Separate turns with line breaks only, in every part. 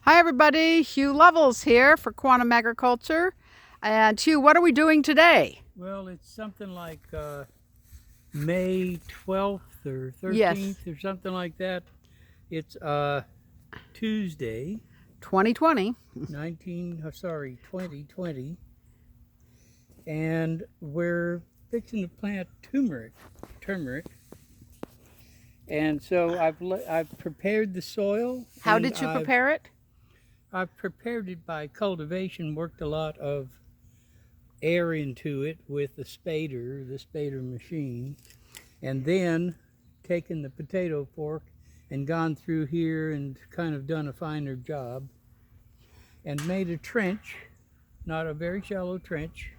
Hi everybody, Hugh Lovel's here for Quantum Agriculture. And Hugh, what are we doing today?
Well, it's something like May 12th or
Yes,
13th or something like that. It's Tuesday,
2020.
2020, and we're fixing to plant turmeric. And so I've prepared the soil.
How
and
did you prepare it?
I've prepared it by cultivation, worked a lot of air into it with the spader machine, and then taken the potato fork and gone through here and kind of done a finer job and made a trench, not a very shallow trench,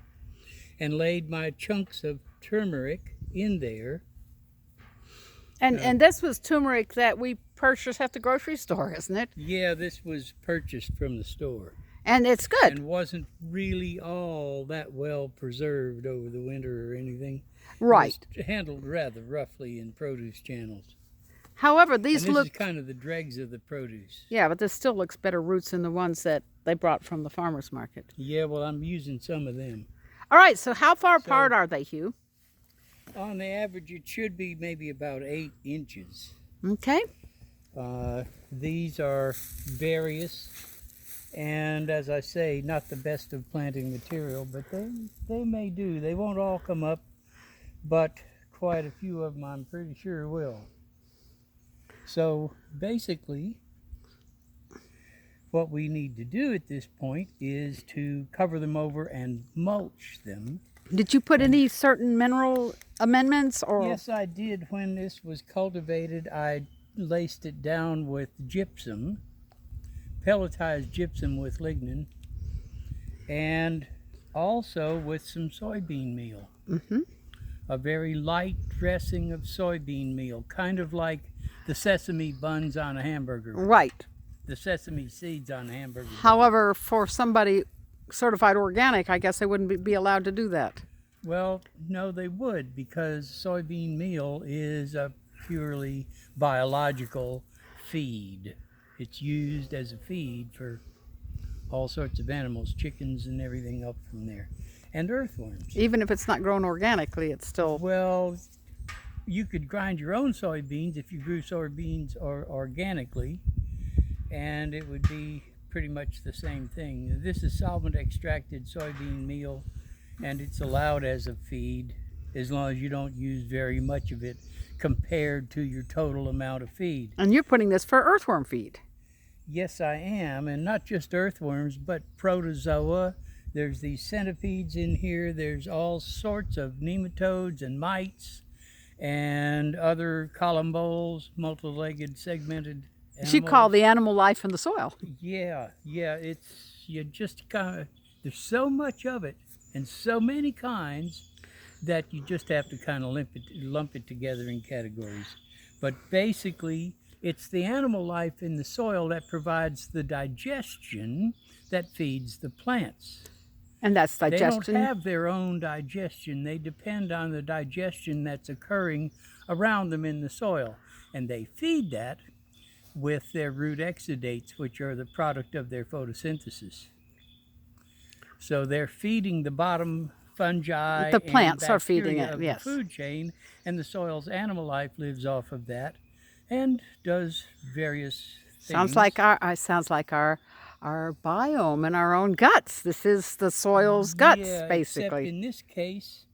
and laid my chunks of turmeric in there.
And this was turmeric that we purchased at the grocery store, isn't it?
Yeah, this was purchased from the store.
And it's good.
And wasn't really all that well preserved over the winter or anything.
Right.
It was handled rather roughly in produce channels.
However,
And
these
this
look...
is kind of the dregs of the produce.
Yeah, but this still looks better roots than the ones that they brought from the farmer's market.
Yeah, well, I'm using some of them.
All right, so how far apart are they, Hugh?
On the average, it should be maybe about 8 inches.
Okay.
These are various, and as I say, not the best of planting material, but they may do. They won't all come up, but quite a few of them I'm pretty sure will. So basically, what we need to do at this point is to cover them over and mulch them.
Did you put any certain mineral amendments or...
Yes, I did. When this was cultivated, I laced it down with gypsum, pelletized gypsum with lignin, and also with some soybean meal.
Mm-hmm.
A very light dressing of soybean meal, kind of like the sesame buns on a hamburger.
Right.
The sesame seeds on a hamburger.
However, for somebody certified organic, I guess they wouldn't be allowed to do that.
Well, no, they would, because soybean meal is a purely biological feed. It's used as a feed for all sorts of animals, chickens and everything up from there, and earthworms.
Even if it's not grown organically, it's still...
Well, you could grind your own soybeans if you grew soybeans organically, and it would be pretty much the same thing. This is solvent extracted soybean meal, and it's allowed as a feed as long as you don't use very much of it compared to your total amount of feed.
And you're putting this for earthworm feed.
Yes, I am, and not just earthworms, but protozoa. There's these centipedes in here. There's all sorts of nematodes and mites and other columboles, multi-legged, segmented animals.
You call the animal life in the soil.
Yeah, it's, you just kind of, there's so much of it and so many kinds that you just have to kind of lump it together in categories. But basically, it's the animal life in the soil that provides the digestion that feeds the plants.
And that's digestion.
They don't have their own digestion. They depend on the digestion that's occurring around them in the soil. And they feed that with their root exudates, which are the product of their photosynthesis. So they're feeding the bottom fungi.
The plants are feeding it,
of
yes.
the food chain, and the soil's animal life lives off of that and does various things.
Sounds like our biome in our own guts. This is the soil's guts,
Yeah,
basically.
except in this case,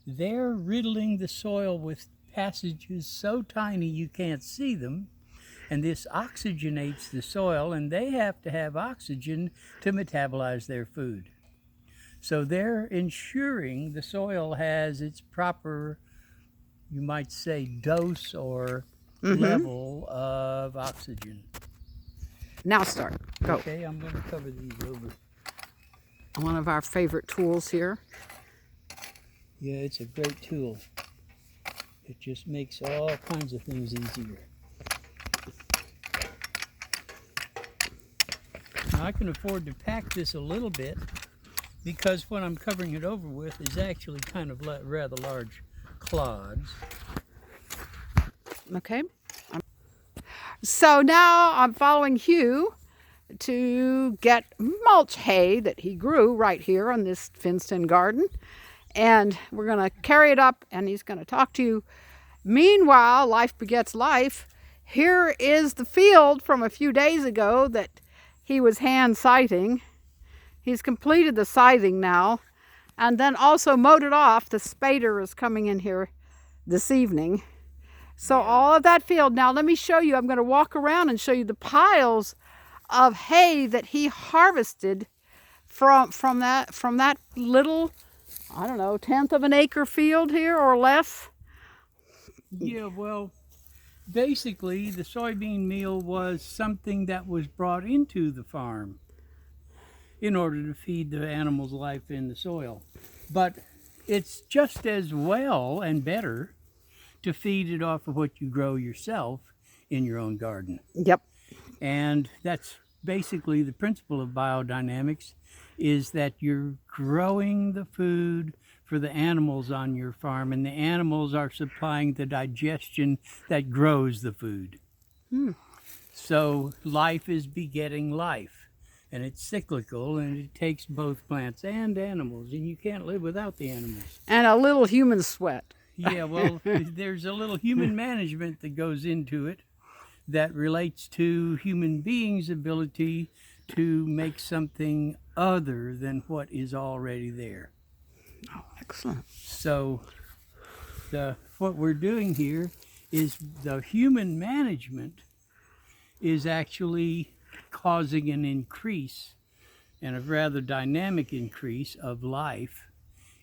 they're riddling the soil with passages so tiny you can't see them, and this oxygenates the soil, and they have to have oxygen to metabolize their food. So they're ensuring the soil has its proper, you might say, dose or level of oxygen.
Now start. Go.
Okay, I'm going to cover these over.
One of our favorite tools here.
Yeah, it's a great tool. It just makes all kinds of things easier. Now, I can afford to pack this a little bit because what I'm covering it over with is actually kind of rather large clods.
Okay. So now I'm following Hugh to get mulch hay that he grew right here on this fenced-in garden. And we're going to carry it up, and he's going to talk to you. Meanwhile, life begets life. Here is the field from a few days ago that he was hand scything. He's completed the scything now, and then also mowed it off. The spader is coming in here this evening. So all of that field, now let me show you. I'm going to walk around and show you the piles of hay that he harvested from that little, I don't know, 1/10 of an acre field here or less.
Yeah, well, basically the soybean meal was something that was brought into the farm in order to feed the animals' life in the soil. But it's just as well and better to feed it off of what you grow yourself in your own garden.
Yep.
And that's basically the principle of biodynamics, is that you're growing the food for the animals on your farm, and the animals are supplying the digestion that grows the food. So life is begetting life, and it's cyclical, and it takes both plants and animals, and you can't live without the animals.
And a little human sweat.
Yeah, well, there's a little human management that goes into it that relates to human beings' ability to make something other than what is already there.
Oh, excellent.
So what we're doing here is the human management is actually causing an increase, and a rather dynamic increase, of life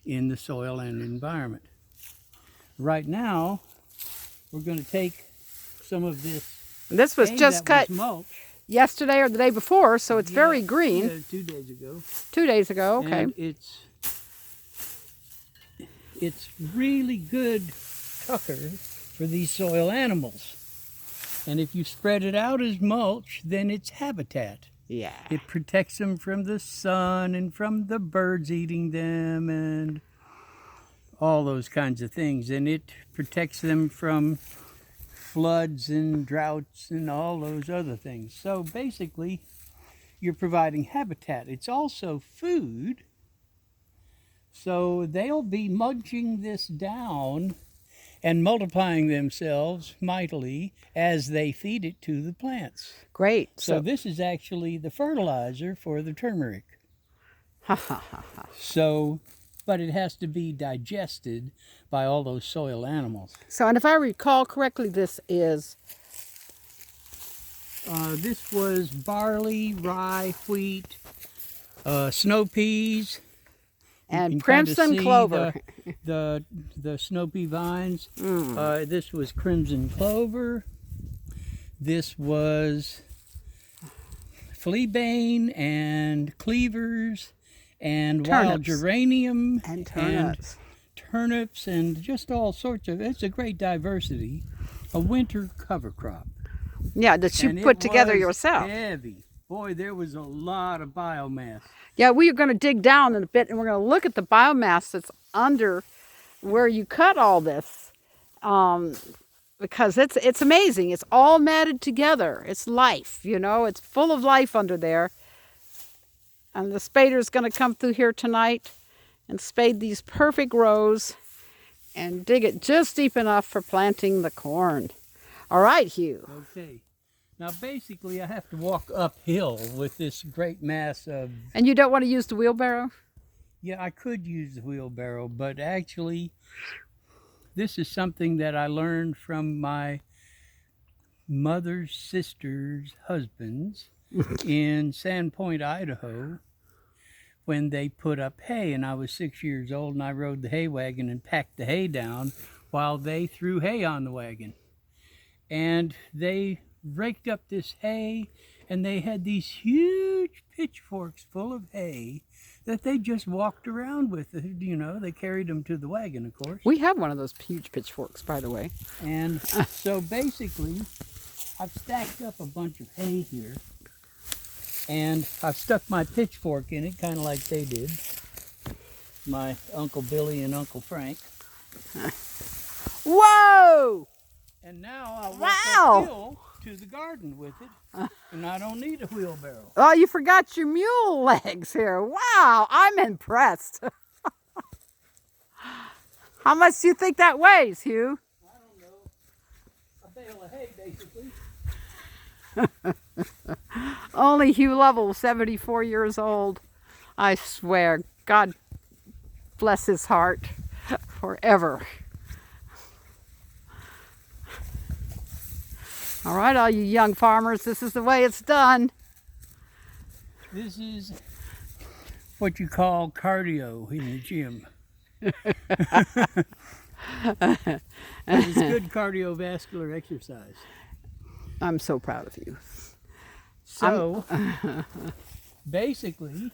in the soil and environment. Right now, we're going to take some of this.
This was
hay
just
that
cut
was mulch.
yesterday or the day before, so it's very green.
Yeah, 2 days ago.
2 days ago, okay.
And it's really good tucker for these soil animals. And if you spread it out as mulch, then it's habitat.
Yeah.
It protects them from the sun and from the birds eating them and all those kinds of things. And it protects them from floods and droughts and all those other things. So basically, you're providing habitat. It's also food. So they'll be munching this down and multiplying themselves mightily as they feed it to the plants.
Great.
So this is actually the fertilizer for the turmeric.
Ha ha ha ha.
So, but it has to be digested by all those soil animals.
So, and if I recall correctly, this is
This was barley, rye, wheat, snow peas,
and crimson clover.
The snow pea vines. This was crimson clover. This was fleabane and cleavers and wild geranium
and turnips
and just all sorts of. It's a great diversity. A winter cover crop.
Yeah, that you put together yourself.
Heavy. Boy, there was a lot of biomass.
Yeah, we are going to dig down in a bit, and we're going to look at the biomass that's under where you cut all this, because it's amazing. It's all matted together. It's life, you know. It's full of life under there. And the spader's going to come through here tonight and spade these perfect rows and dig it just deep enough for planting the corn. All right, Hugh.
Okay. Now, basically, I have to walk uphill with this great mass of...
And you don't want to use the wheelbarrow?
Yeah, I could use the wheelbarrow, but actually, this is something that I learned from my mother's sister's husbands in Sandpoint, Idaho, when they put up hay, and I was 6 years old, and I rode the hay wagon and packed the hay down while they threw hay on the wagon. And they raked up this hay, and they had these huge pitchforks full of hay that they just walked around with. You know, they carried them to the wagon, of course.
We have one of those huge pitchforks, by the way.
And so basically, I've stacked up a bunch of hay here, and I've stuck my pitchfork in it, kind of like they did, my Uncle Billy and Uncle Frank.
Whoa!
And now I walk uphill to the garden with it, and I don't need a wheelbarrow.
Oh, you forgot your mule legs here. Wow, I'm impressed. How much do you think that weighs, Hugh?
I don't know. A bale of hay, basically.
Only Hugh Lovel, 74 years old. I swear, God bless his heart forever. All right, all you young farmers, this is the way it's done.
This is what you call cardio in the gym. But it's good cardiovascular exercise.
I'm so proud of you.
So, basically,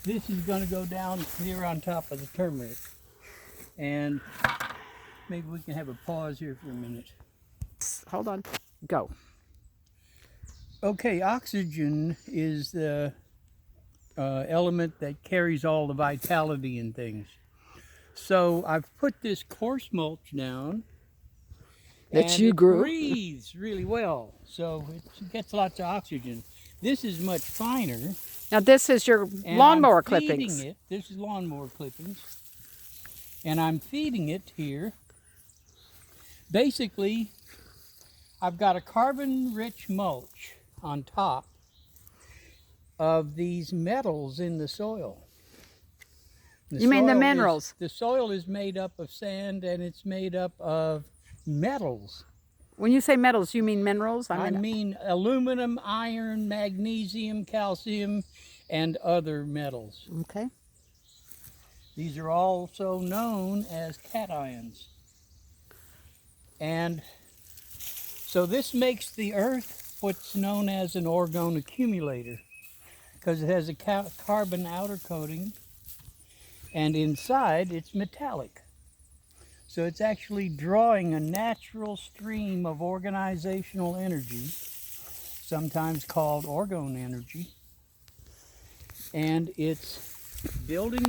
this is going to go down here on top of the turmeric. And maybe we can have a pause here for a minute.
Hold on. Go.
Okay, oxygen is the element that carries all the vitality in things. So I've put this coarse mulch down.
That you grew.
It breathes really well, so it gets lots of oxygen. This is much finer.
Now this is your
And
lawnmower
I'm feeding
clippings.
it. This is lawnmower clippings. And I'm feeding it here. Basically, I've got a carbon-rich mulch on top of these metals in the soil.
You mean the minerals?
The soil is made up of sand, and it's made up of metals.
When you say metals, you mean minerals?
I mean aluminum, iron, magnesium, calcium, and other metals.
Okay.
These are also known as cations. And so this makes the earth what's known as an orgone accumulator, because it has a carbon outer coating, and inside it's metallic. So it's actually drawing a natural stream of organizational energy, sometimes called orgone energy, and it's building